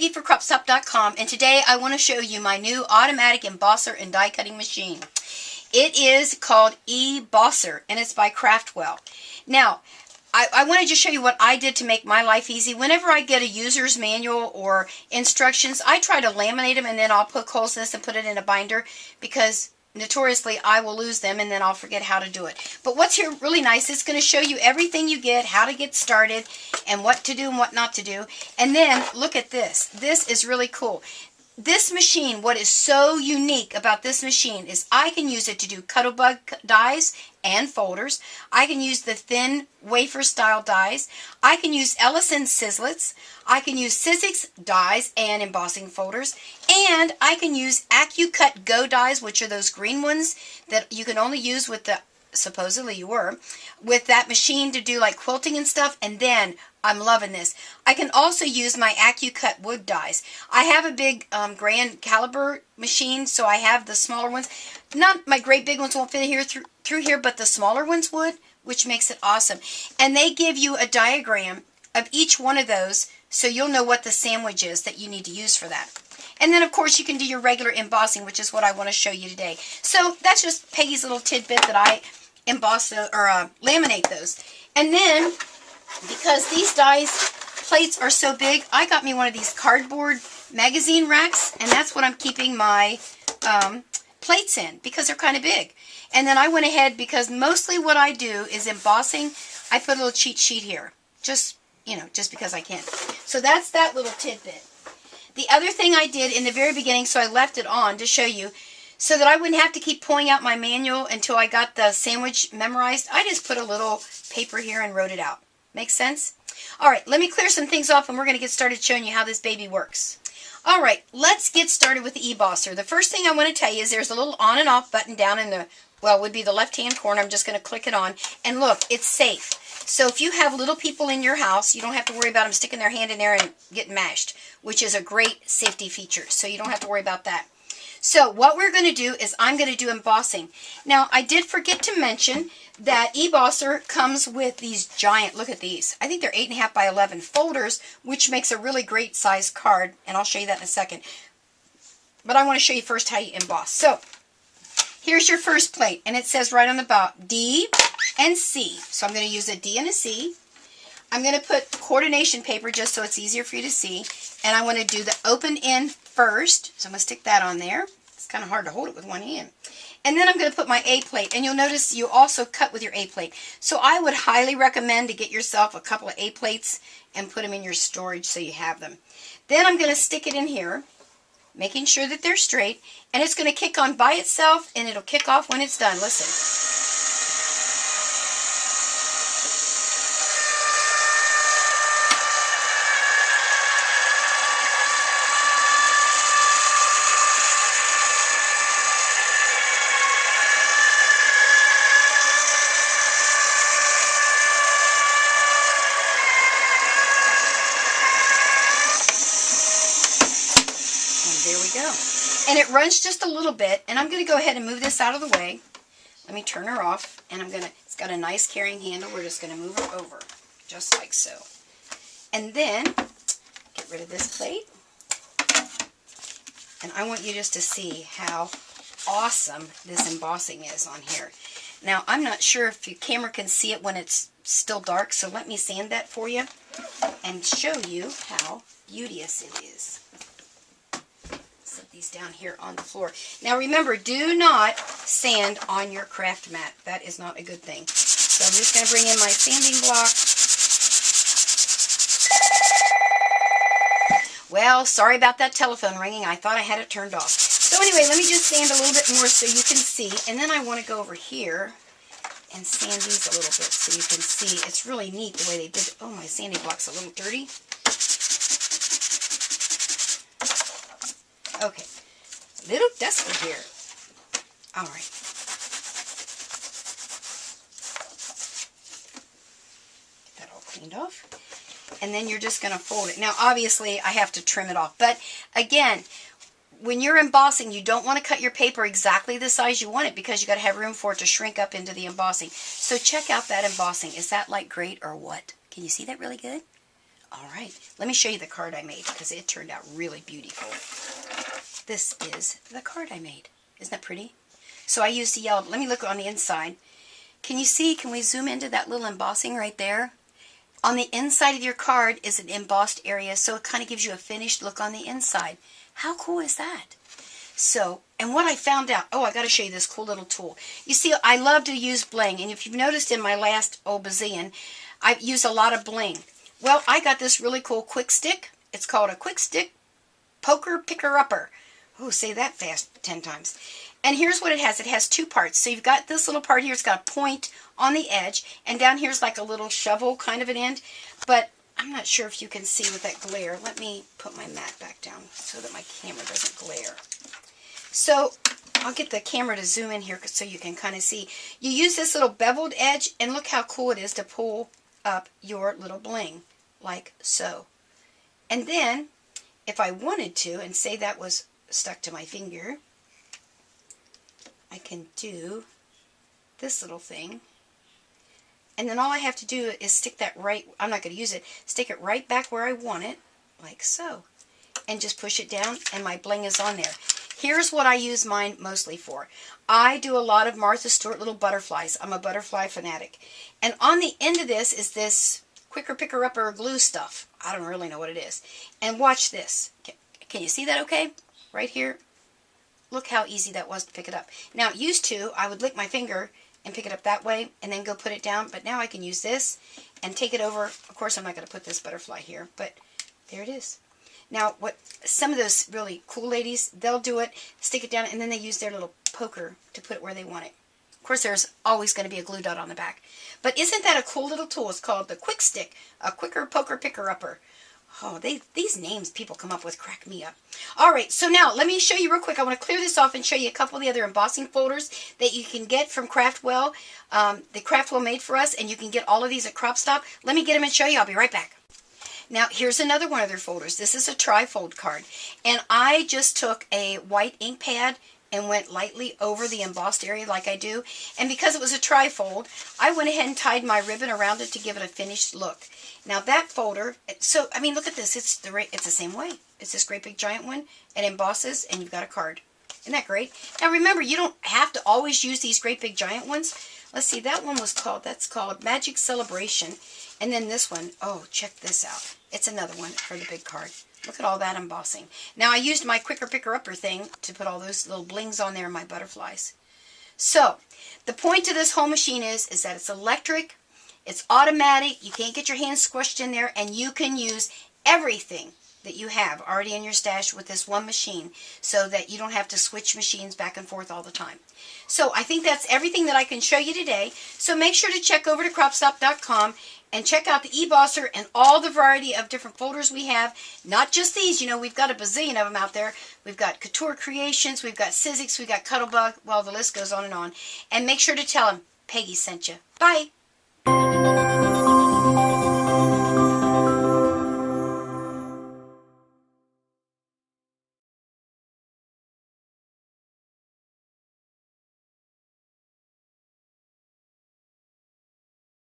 PeggyForCropStop.com, and today I want to show you my new automatic embosser and die cutting machine. It is called eBosser, and it's by Craftwell. Now, I want to just show you what I did to make my life easy. Whenever I get a user's manual or instructions, I try to laminate them, and then I'll poke holes in this and put it in a binder, because notoriously I will lose them and then I'll forget how to do it. But what's here really nice, it's going to show you everything you get, how to get started, and what to do and what not to do. And then look at this. This is really cool. This machine, what is so unique about this machine is I can use it to do Cuttlebug dies and folders. I can use the thin wafer style dies. I can use Ellison Sizzlets. I can use Sizzix dies and embossing folders. And I can use AccuCut Go dies, which are those green ones that you can only use with the, supposedly you were, with that machine to do like quilting and stuff. And then I'm loving this. I can also use my AccuCut wood dies. I have a big grand caliber machine, so I have the smaller ones. Not my great big ones won't fit here through here, but the smaller ones would, which makes it awesome. And they give you a diagram of each one of those, so you'll know what the sandwich is that you need to use for that. And then, of course, you can do your regular embossing, which is what I want to show you today. So that's just Peggy's little tidbit that I emboss or laminate those. And then, because these dies plates are so big, I got me one of these cardboard magazine racks, and that's what I'm keeping my plates in, because they're kind of big. And then I went ahead, because mostly what I do is embossing. I put a little cheat sheet here, just, you know, just because I can. So that's that little tidbit. The other thing I did in the very beginning, so I left it on to show you, so that I wouldn't have to keep pulling out my manual until I got the sandwich memorized, I just put a little paper here and wrote it out. Makes sense? Alright, let me clear some things off and we're going to get started showing you how this baby works. Alright, let's get started with the eBosser. The first thing I want to tell you is there's a little on and off button down in the, well, would be the left-hand corner. I'm just going to click it on. And look, it's safe. So if you have little people in your house, you don't have to worry about them sticking their hand in there and getting mashed, which is a great safety feature. So you don't have to worry about that. So what we're going to do is I'm going to do embossing. Now, I did forget to mention that eBosser comes with these giant, look at these. I think they're 8.5 by 11 folders, which makes a really great size card, and I'll show you that in a second. But I want to show you first how you emboss. So, here's your first plate, and it says right on the bottom, D and C. So I'm going to use a D and a C. I'm going to put coordination paper just so it's easier for you to see, and I want to do the open end first, so I'm going to stick that on there. It's kind of hard to hold it with one hand. And then I'm going to put my A plate, and you'll notice you also cut with your A plate. So I would highly recommend to get yourself a couple of A plates and put them in your storage so you have them. Then I'm going to stick it in here, making sure that they're straight, and it's going to kick on by itself, and it'll kick off when it's done. Listen. There we go. And it runs just a little bit, and I'm going to go ahead and move this out of the way. Let me turn her off, and it's got a nice carrying handle. We're just going to move her over, just like so. And then, get rid of this plate. And I want you just to see how awesome this embossing is on here. Now, I'm not sure if your camera can see it when it's still dark, so let me sand that for you and show you how beauteous it is. Set these down here on the floor. Now remember, do not sand on your craft mat. That is not a good thing. So I'm just going to bring in my sanding block. Well, sorry about that telephone ringing. I thought I had it turned off. So anyway, let me just sand a little bit more so you can see. And then I want to go over here and sand these a little bit so you can see. It's really neat the way they did it. Oh, my sanding block's a little dirty. Okay, a little dusty here. All right. Get that all cleaned off. And then you're just going to fold it. Now, obviously, I have to trim it off. But, again, when you're embossing, you don't want to cut your paper exactly the size you want it, because you got to have room for it to shrink up into the embossing. So check out that embossing. Is that like great or what? Can you see that really good? All right, let me show you the card I made because it turned out really beautiful. This is the card I made. Isn't that pretty? So I used the yellow. Let me look on the inside. Can you see? Can we zoom into that little embossing right there? On the inside of your card is an embossed area, so it kind of gives you a finished look on the inside. How cool is that? So, and what I found out, oh, I got to show you this cool little tool. You see, I love to use bling, and if you've noticed in my last bazillion, I've used a lot of bling. Well, I got this really cool Quickstik. It's called a Quickstik Poker Picker-Upper. Oh, say that fast 10 times. And here's what it has. It has two parts. So you've got this little part here. It's got a point on the edge. And down here's like a little shovel kind of an end. But I'm not sure if you can see with that glare. Let me put my mat back down so that my camera doesn't glare. So I'll get the camera to zoom in here so you can kind of see. You use this little beveled edge. And look how cool it is to pull up your little bling. Like so. And then if I wanted to, and say that was stuck to my finger, I can do this little thing, and then all I have to do is stick that right, I'm not going to use it, stick it right back where I want it, like so, and just push it down, and my bling is on there. Here's what I use mine mostly for. I do a lot of Martha Stewart little butterflies. I'm a butterfly fanatic. And on the end of this is this Quicker Picker-Upper glue stuff. I don't really know what it is. And watch this. Can you see that okay? Right here. Look how easy that was to pick it up. Now, used to, I would lick my finger and pick it up that way and then go put it down. But now I can use this and take it over. Of course, I'm not going to put this butterfly here, but there it is. Now, what some of those really cool ladies, they'll do it, stick it down, and then they use their little poker to put it where they want it. Of course, there's always going to be a glue dot on the back. But isn't that a cool little tool? It's called the Quickstik, a Quicker Poker Picker-Upper. Oh, these names people come up with crack me up. All right, so now let me show you real quick. I want to clear this off and show you a couple of the other embossing folders that you can get from Craftwell. The Craftwell made for us, and you can get all of these at Crop Stop. Let me get them and show you. I'll be right back. Now, here's another one of their folders. This is a tri-fold card, and I just took a white ink pad and went lightly over the embossed area like I do. And because it was a tri-fold, I went ahead and tied my ribbon around it to give it a finished look. Now that folder, so, I mean, look at this. It's the same way. It's this great big giant one. It embosses, and you've got a card. Isn't that great? Now remember, you don't have to always use these great big giant ones. Let's see, that one was called, that's called Magic Celebration. And then this one, oh, check this out. It's another one for the big card. Look at all that embossing. Now, I used my Quicker Picker-Upper thing to put all those little blings on there in my butterflies. So, the point to this whole machine is that it's electric, it's automatic, you can't get your hands squished in there, and you can use everything that you have already in your stash with this one machine so that you don't have to switch machines back and forth all the time. So, I think that's everything that I can show you today. So, make sure to check over to cropstop.com and check out the eBosser and all the variety of different folders we have. Not just these, you know, we've got a bazillion of them out there. We've got Couture Creations, we've got Sizzix, we've got Cuttlebug, well, the list goes on. And make sure to tell them Peggy sent you. Bye!